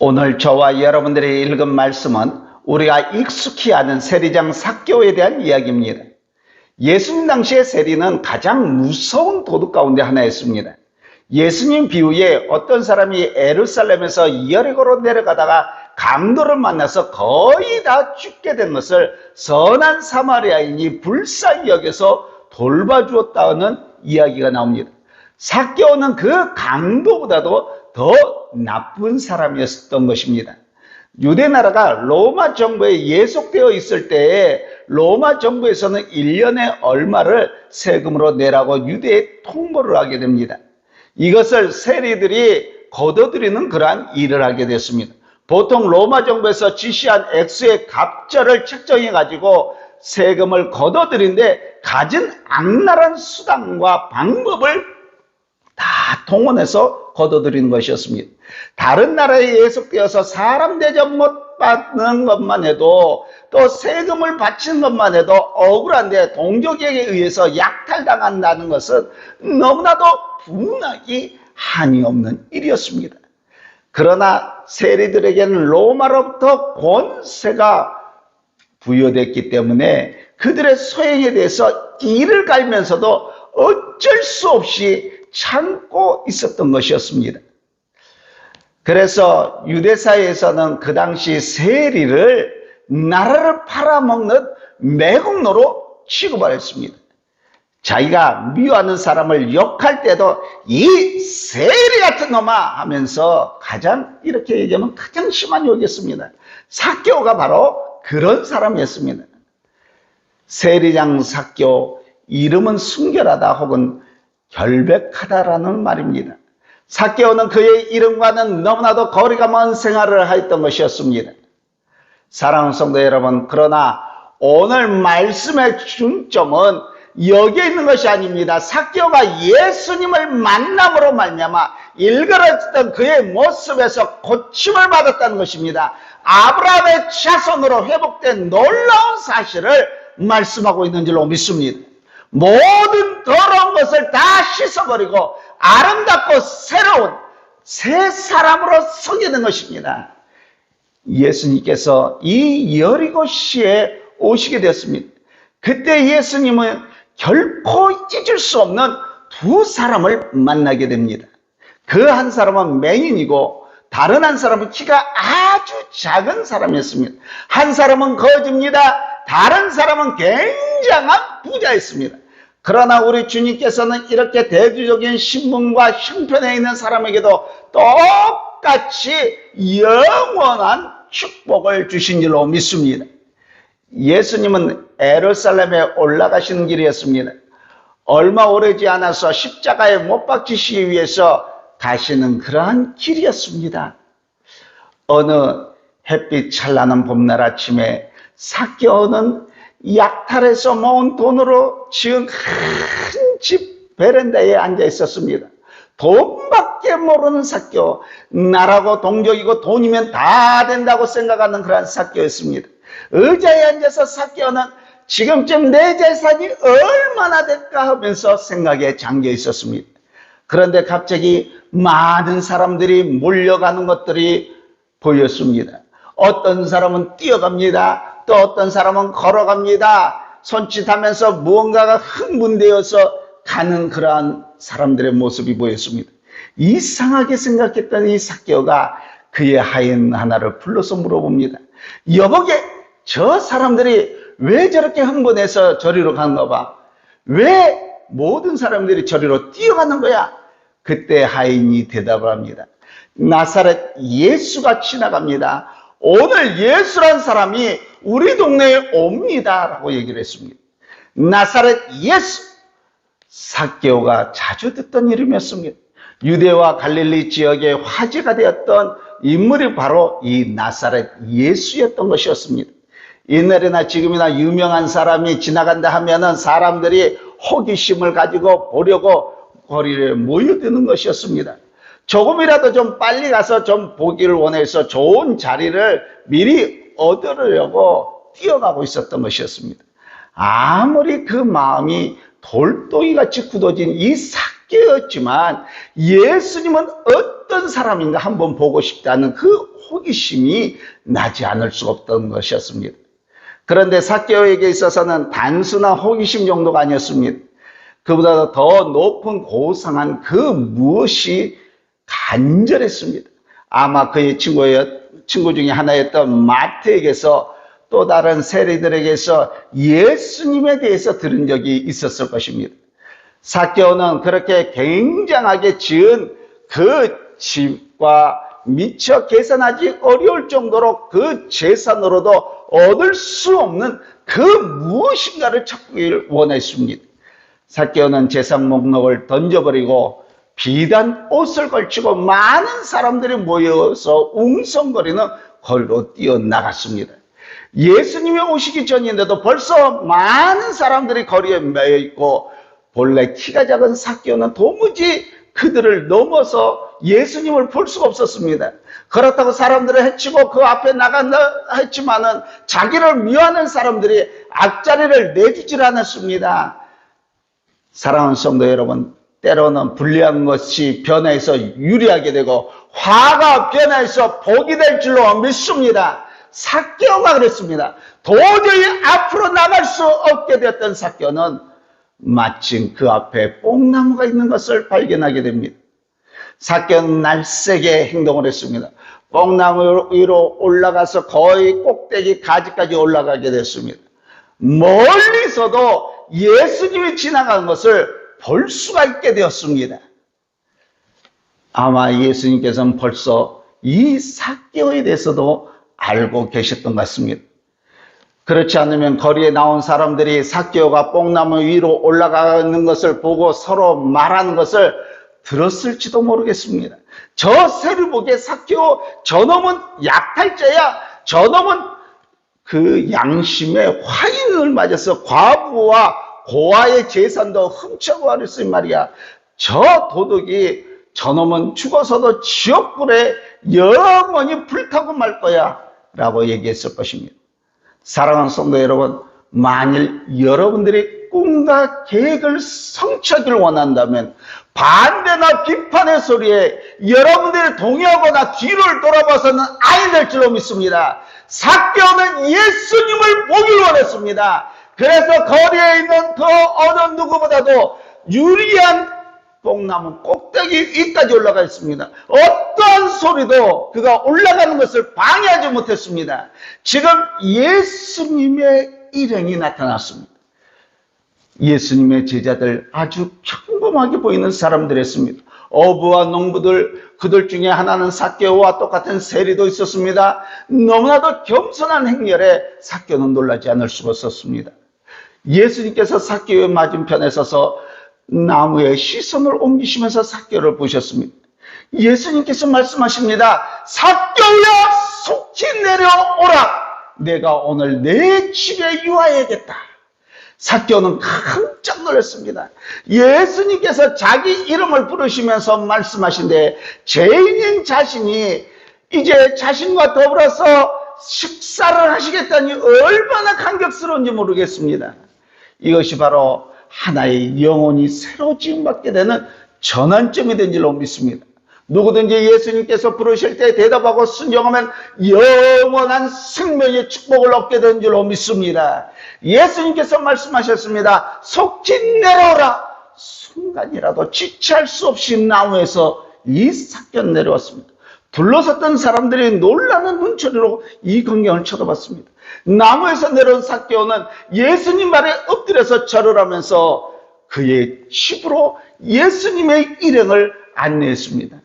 오늘 저와 여러분들이 읽은 말씀은 우리가 익숙히 아는 세리장 삭개오에 대한 이야기입니다. 예수님 당시의 세리는 가장 무서운 도둑 가운데 하나였습니다. 예수님 비후에 어떤 사람이 예루살렘에서 여리고로 내려가다가 강도를 만나서 거의 다 죽게 된 것을 선한 사마리아인이 불쌍히 여겨서 돌봐주었다는 이야기가 나옵니다. 삭개오는 그 강도보다도 더 나쁜 사람이었던 것입니다. 유대 나라가 로마 정부에 예속되어 있을 때에 로마 정부에서는 1년에 얼마를 세금으로 내라고 유대에 통보를 하게 됩니다. 이것을 세리들이 거둬들이는 그러한 일을 하게 됐습니다. 보통 로마 정부에서 지시한 액수의 갑절을 책정해 가지고 세금을 거둬들이는데 가진 악랄한 수단과 방법을 다 동원해서 거둬들이는 것이었습니다. 다른 나라에 예속되어서 사람 대접 못 받는 것만 해도 또 세금을 바치는 것만 해도 억울한데 동족에게 의해서 약탈당한다는 것은 너무나도 분하기 한이 없는 일이었습니다. 그러나 세리들에게는 로마로부터 권세가 부여됐기 때문에 그들의 소행에 대해서 이를 갈면서도 어쩔 수 없이 참고 있었던 것이었습니다. 그래서 유대사회에서는 그 당시 세리를 나라를 팔아먹는 매국노로 취급을 했습니다. 자기가 미워하는 사람을 욕할 때도 이 세리 같은 놈아 하면서 이렇게 얘기하면 가장 심한 욕이었습니다. 삭개오가 바로 그런 사람이었습니다. 세리장 삭개오, 이름은 순결하다 혹은 결백하다라는 말입니다. 삭개오는 그의 이름과는 너무나도 거리가 먼 생활을 하였던 것이었습니다. 사랑하는 성도 여러분, 그러나 오늘 말씀의 중점은 여기에 있는 것이 아닙니다. 삭개오가 예수님을 만남으로 말미암아 일그러졌던 그의 모습에서 고침을 받았다는 것입니다. 아브라함의 자손으로 회복된 놀라운 사실을 말씀하고 있는 줄로 믿습니다. 모든 더러운 것을 다 씻어버리고 아름답고 새로운 새 사람으로 서게 된 것입니다. 예수님께서 이 여리고시에 오시게 되었습니다. 그때 예수님은 결코 잊을 수 없는 두 사람을 만나게 됩니다. 그 한 사람은 맹인이고 다른 한 사람은 키가 아주 작은 사람이었습니다. 한 사람은 거지입니다. 다른 사람은 굉장한 부자였습니다. 그러나 우리 주님께서는 이렇게 대조적인 신분과 형편에 있는 사람에게도 똑같이 영원한 축복을 주신 줄로 믿습니다. 예수님은 예루살렘에 올라가시는 길이었습니다. 얼마 오래지 않아서 십자가에 못 박히시기 위해서 가시는 그러한 길이었습니다. 어느 햇빛 찬란한 봄날 아침에 삭개오는 약탈해서 모은 돈으로 지은 큰 집 베란다에 앉아 있었습니다. 돈밖에 모르는 삭개오, 나라고 동족이고 돈이면 다 된다고 생각하는 그런 삭개오였습니다. 의자에 앉아서 삭개오는 지금쯤 내 재산이 얼마나 될까 하면서 생각에 잠겨 있었습니다. 그런데 갑자기 많은 사람들이 몰려가는 것들이 보였습니다. 어떤 사람은 뛰어갑니다. 또 어떤 사람은 걸어갑니다. 손짓하면서 무언가가 흥분되어서 가는 그러한 사람들의 모습이 보였습니다. 이상하게 생각했던 이 삭개오가 그의 하인 하나를 불러서 물어봅니다. 여보게, 저 사람들이 왜 저렇게 흥분해서 저리로 가는가 봐? 왜 모든 사람들이 저리로 뛰어가는 거야? 그때 하인이 대답을 합니다. 나사렛 예수가 지나갑니다. 오늘 예수란 사람이 우리 동네에 옵니다 라고 얘기를 했습니다. 나사렛 예수, 삭개오가 자주 듣던 이름이었습니다. 유대와 갈릴리 지역에 화제가 되었던 인물이 바로 이 나사렛 예수였던 것이었습니다. 옛날이나 지금이나 유명한 사람이 지나간다 하면은 사람들이 호기심을 가지고 보려고 거리에 모여드는 것이었습니다. 조금이라도 좀 빨리 가서 좀 보기를 원해서 좋은 자리를 미리 얻으려고 뛰어가고 있었던 것이었습니다. 아무리 그 마음이 돌덩이같이 굳어진 이 사개였지만 예수님은 어떤 사람인가 한번 보고 싶다는 그 호기심이 나지 않을 수 없던 것이었습니다. 그런데 사개오에게 있어서는 단순한 호기심 정도가 아니었습니다. 그보다 더 높은 고상한 그 무엇이 간절했습니다. 아마 그의 친구 중에 하나였던 마태에게서 또 다른 세리들에게서 예수님에 대해서 들은 적이 있었을 것입니다. 사개오는 그렇게 굉장하게 지은 그 집과 미처 계산하기 어려울 정도로 그 재산으로도 얻을 수 없는 그 무엇인가를 찾기를 원했습니다. 사개오는 재산 목록을 던져버리고 비단 옷을 걸치고 많은 사람들이 모여서 웅성거리는 거리로 뛰어나갔습니다. 예수님이 오시기 전인데도 벌써 많은 사람들이 거리에 매여 있고 본래 키가 작은 사개오는 도무지 그들을 넘어서 예수님을 볼 수가 없었습니다. 그렇다고 사람들을 해치고 그 앞에 나간다 했지만은 자기를 미워하는 사람들이 앞자리를 내주질 않았습니다. 사랑하는 성도 여러분, 때로는 불리한 것이 변해서 유리하게 되고 화가 변해서 복이 될 줄로 믿습니다. 사개오가 그랬습니다. 도저히 앞으로 나갈 수 없게 되었던 사개오는 마침 그 앞에 뽕나무가 있는 것을 발견하게 됩니다. 사개오는 날쌔게 행동을 했습니다. 뽕나무 위로 올라가서 거의 꼭대기 가지까지 올라가게 됐습니다. 멀리서도 예수님이 지나가는 것을 볼 수가 있게 되었습니다. 아마 예수님께서는 벌써 이 사개오에 대해서도 알고 계셨던 것 같습니다. 그렇지 않으면 거리에 나온 사람들이 사개오가 뽕나무 위로 올라가는 것을 보고 서로 말하는 것을 들었을지도 모르겠습니다. 저 세리보기에 사개오 저놈은 약탈자야. 저놈은 그 양심의 화인을 맞아서 과부와 고아의 재산도 훔쳐가랬으니 말이야. 저 도둑이 저놈은 죽어서도 지옥불에 영원히 불타고 말 거야 라고 얘기했을 것입니다. 사랑하는 성도 여러분, 만일 여러분들이 꿈과 계획을 성취하기를 원한다면 반대나 비판의 소리에 여러분들이 동의하거나 뒤를 돌아봐서는 아니 될 줄로 믿습니다. 사개오는 예수님을 보길 원했습니다. 그래서 거리에 있는 그 어느 누구보다도 유리한 뽕나무 꼭대기 위까지 올라가 있습니다. 어떠한 소리도 그가 올라가는 것을 방해하지 못했습니다. 지금 예수님의 일행이 나타났습니다. 예수님의 제자들, 아주 평범하게 보이는 사람들이었습니다. 어부와 농부들, 그들 중에 하나는 사개오와 똑같은 세리도 있었습니다. 너무나도 겸손한 행렬에 사개오는 놀라지 않을 수가 없었습니다. 예수님께서 사개오의 맞은편에 서서 나무에 시선을 옮기시면서 사개오를 보셨습니다. 예수님께서 말씀하십니다. 사개오야, 속히 내려오라. 내가 오늘 내 집에 유하여야겠다. 사개오는 깜짝 놀랐습니다. 예수님께서 자기 이름을 부르시면서 말씀하신데 죄인인 자신이 이제 자신과 더불어서 식사를 하시겠다니 얼마나 감격스러운지 모르겠습니다. 이것이 바로 하나의 영혼이 새로 지음받게 되는 전환점이 된 줄로 믿습니다. 누구든지 예수님께서 부르실 때 대답하고 순종하면 영원한 생명의 축복을 얻게 된 줄로 믿습니다. 예수님께서 말씀하셨습니다. 속히 내려오라. 순간이라도 지체할 수 없이 나무에서 이 사개오 내려왔습니다. 둘러섰던 사람들이 놀라는 눈초리로 이 광경을 쳐다봤습니다. 나무에서 내려온 사개오는 예수님 말에 엎드려서 절을 하면서 그의 집으로 예수님의 일행을 안내했습니다.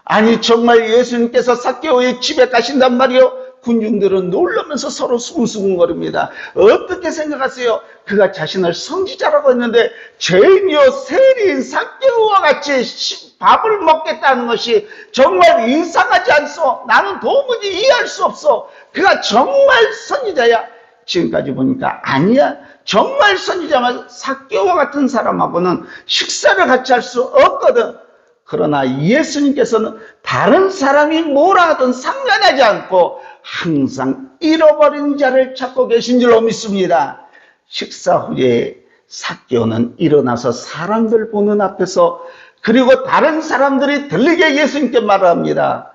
아니 정말 예수님께서 사개오의 집에 가신단 말이요? 군중들은 놀라면서 서로 수근수근거립니다. 어떻게 생각하세요? 그가 자신을 선지자라고 했는데 죄인이요 세리인 사개오와 같이 밥을 먹겠다는 것이 정말 이상하지 않소? 나는 도무지 이해할 수 없어. 그가 정말 선지자야? 지금까지 보니까 아니야. 정말 선지자만 사개오와 같은 사람하고는 식사를 같이 할 수 없거든. 그러나 예수님께서는 다른 사람이 뭐라 하든 상관하지 않고 항상 잃어버린 자를 찾고 계신 줄로 믿습니다. 식사 후에 사개오는 일어나서 사람들 보는 앞에서 그리고 다른 사람들이 들리게 예수님께 말합니다.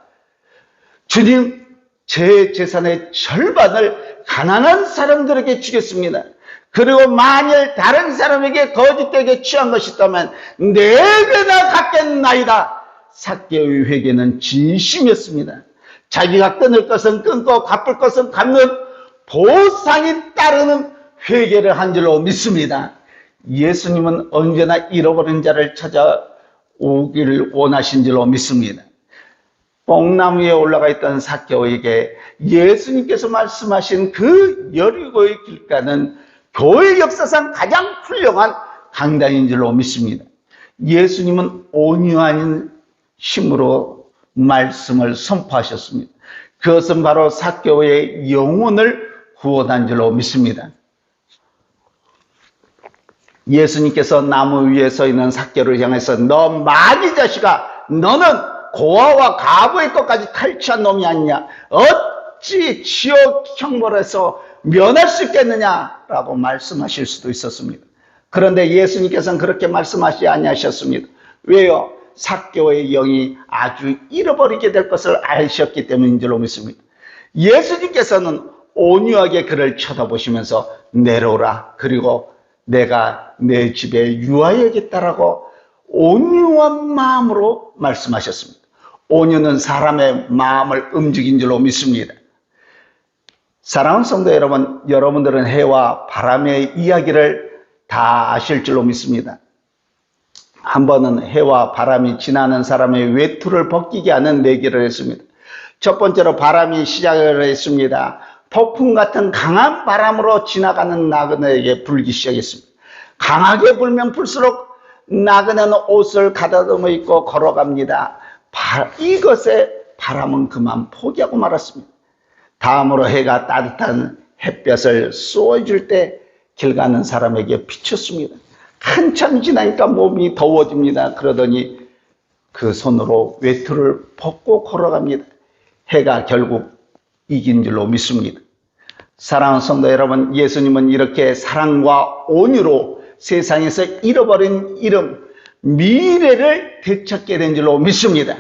주님, 제 재산의 절반을 가난한 사람들에게 주겠습니다. 그리고 만일 다른 사람에게 거짓되게 취한 것이 있다면 4배나 갚겠나이다. 삭개오의 회개는 진심이었습니다. 자기가 끊을 것은 끊고 갚을 것은 갚는 보상이 따르는 회개를 한 줄로 믿습니다. 예수님은 언제나 잃어버린 자를 찾아오기를 원하신 줄로 믿습니다. 뽕나무 위에 올라가 있던 삭개오에게 예수님께서 말씀하신 그 여리고의 길가는 교회 역사상 가장 훌륭한 강단인 줄로 믿습니다. 예수님은 온유한 힘으로 말씀을 선포하셨습니다. 그것은 바로 삭개오의 영혼을 구원한 줄로 믿습니다. 예수님께서 나무 위에 서 있는 삭개오를 향해서 너 마귀 자식아, 너는 고아와 과부의 것까지 탈취한 놈이 아니냐, 어찌 지옥 형벌에서 면할 수 있겠느냐라고 말씀하실 수도 있었습니다. 그런데 예수님께서는 그렇게 말씀하시지 아니하셨습니다. 왜요? 삭개오의 영이 아주 잃어버리게 될 것을 아셨기 때문인 줄로 믿습니다. 예수님께서는 온유하게 그를 쳐다보시면서 내려오라, 그리고 내가 내 집에 유하여야겠다라고 온유한 마음으로 말씀하셨습니다. 온유는 사람의 마음을 움직인 줄로 믿습니다. 사랑하는 성도 여러분, 여러분들은 해와 바람의 이야기를 다 아실 줄로 믿습니다. 한 번은 해와 바람이 지나는 사람의 외투를 벗기게 하는 내기를 했습니다. 첫 번째로 바람이 시작을 했습니다. 폭풍 같은 강한 바람으로 지나가는 나그네에게 불기 시작했습니다. 강하게 불면 불수록 나그네는 옷을 가다듬어 입고 걸어갑니다. 이것에 바람은 그만 포기하고 말았습니다. 다음으로 해가 따뜻한 햇볕을 쏘아줄 때 길 가는 사람에게 비쳤습니다. 한참 지나니까 몸이 더워집니다. 그러더니 그 손으로 외투를 벗고 걸어갑니다. 해가 결국 이긴 줄로 믿습니다. 사랑하는 성도 여러분, 예수님은 이렇게 사랑과 온유로 세상에서 잃어버린 이름, 미래를 되찾게 된 줄로 믿습니다.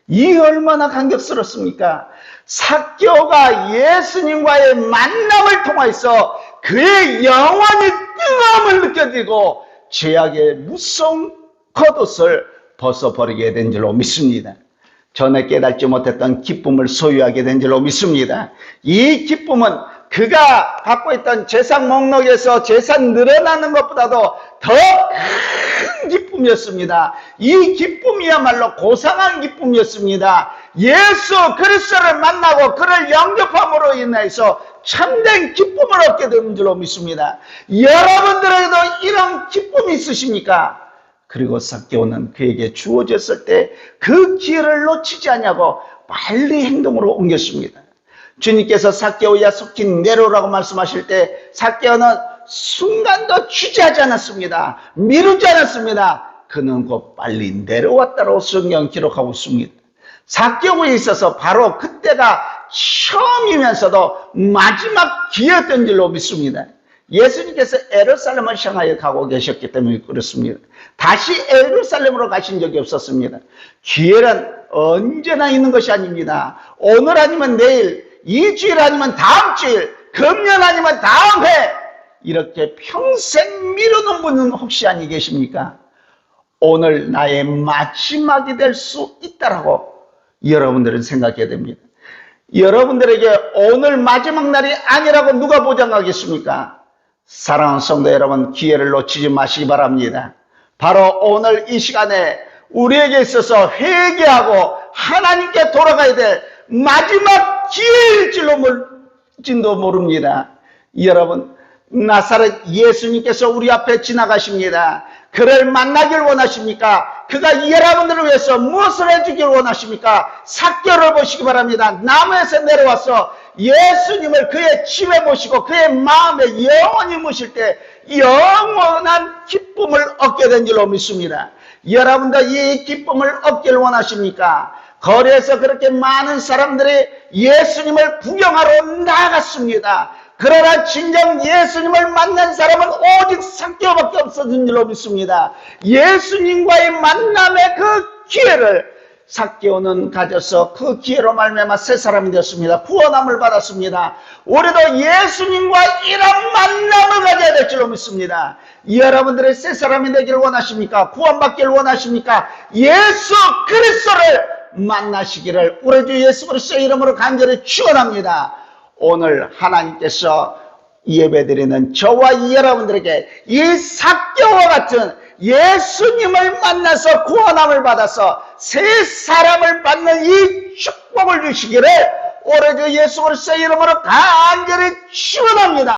이 얼마나 감격스럽습니까? 삭개오가 예수님과의 만남을 통해서 그의 영원히 뜨거움을 느껴지고 죄악의 무서운 겉옷을 벗어버리게 된 줄로 믿습니다. 전에 깨닫지 못했던 기쁨을 소유하게 된 줄로 믿습니다. 이 기쁨은 그가 갖고 있던 재산 목록에서 재산 늘어나는 것보다도 더 큰 기쁨이었습니다. 이 기쁨이야말로 고상한 기쁨이었습니다. 예수 그리스도를 만나고 그를 영접함으로 인해서 참된 기쁨을 얻게 되는 줄로 믿습니다. 여러분들에게도 이런 기쁨이 있으십니까? 그리고 삭개오는 그에게 주어졌을 때 그 기회를 놓치지 않냐고 빨리 행동으로 옮겼습니다. 주님께서 삭개오야 속히 내려오라고 말씀하실 때 삭개오는 순간도 취재하지 않았습니다. 미루지 않았습니다. 그는 곧 빨리 내려왔다고 성경 기록하고 있습니다. 삭개오에 있어서 바로 그때가 처음이면서도 마지막 기회였던 줄로 믿습니다. 예수님께서 예루살렘을 향하여 가고 계셨기 때문에 그렇습니다. 다시 예루살렘으로 가신 적이 없었습니다. 기회는 언제나 있는 것이 아닙니다. 오늘 아니면 내일, 2주일 아니면 다음 주일, 금년 아니면 다음 해, 이렇게 평생 미루는 분은 혹시 아니 계십니까? 오늘 나의 마지막이 될 수 있다라고 여러분들은 생각해야 됩니다. 여러분들에게 오늘 마지막 날이 아니라고 누가 보장하겠습니까? 사랑하는 성도 여러분, 기회를 놓치지 마시기 바랍니다. 바로 오늘 이 시간에 우리에게 있어서 회개하고 하나님께 돌아가야 될 마지막 기회일지도 모릅니다. 여러분, 나사렛 예수님께서 우리 앞에 지나가십니다. 그를 만나길 원하십니까? 그가 여러분들을 위해서 무엇을 해주길 원하십니까? 삭개오를 보시기 바랍니다. 나무에서 내려와서 예수님을 그의 집에 모시고 그의 마음에 영원히 모실 때 영원한 기쁨을 얻게 된 줄로 믿습니다. 여러분도 이 기쁨을 얻기를 원하십니까? 거리에서 그렇게 많은 사람들이 예수님을 구경하러 나갔습니다. 그러나 진정 예수님을 만난 사람은 오직 삭개오밖에 없었던 줄로 믿습니다. 예수님과의 만남의 그 기회를 삭개오는 가져서 그 기회로 말미암아 새 사람이 되었습니다. 구원함을 받았습니다. 우리도 예수님과 이런 만남을 가져야 될 줄로 믿습니다. 여러분들의 새 사람이 되기를 원하십니까? 구원받기를 원하십니까? 예수 그리스도를 만나시기를 우리 주 예수 그리스도의 이름으로 간절히 축원합니다. 오늘 하나님께서 예배드리는 저와 여러분들에게 이 삭개오와 같은 예수님을 만나서 구원함을 받아서 새 사람을 받는 이 축복을 주시기를 오래 주 예수 그리스도의 이름으로 간절히 축원합니다.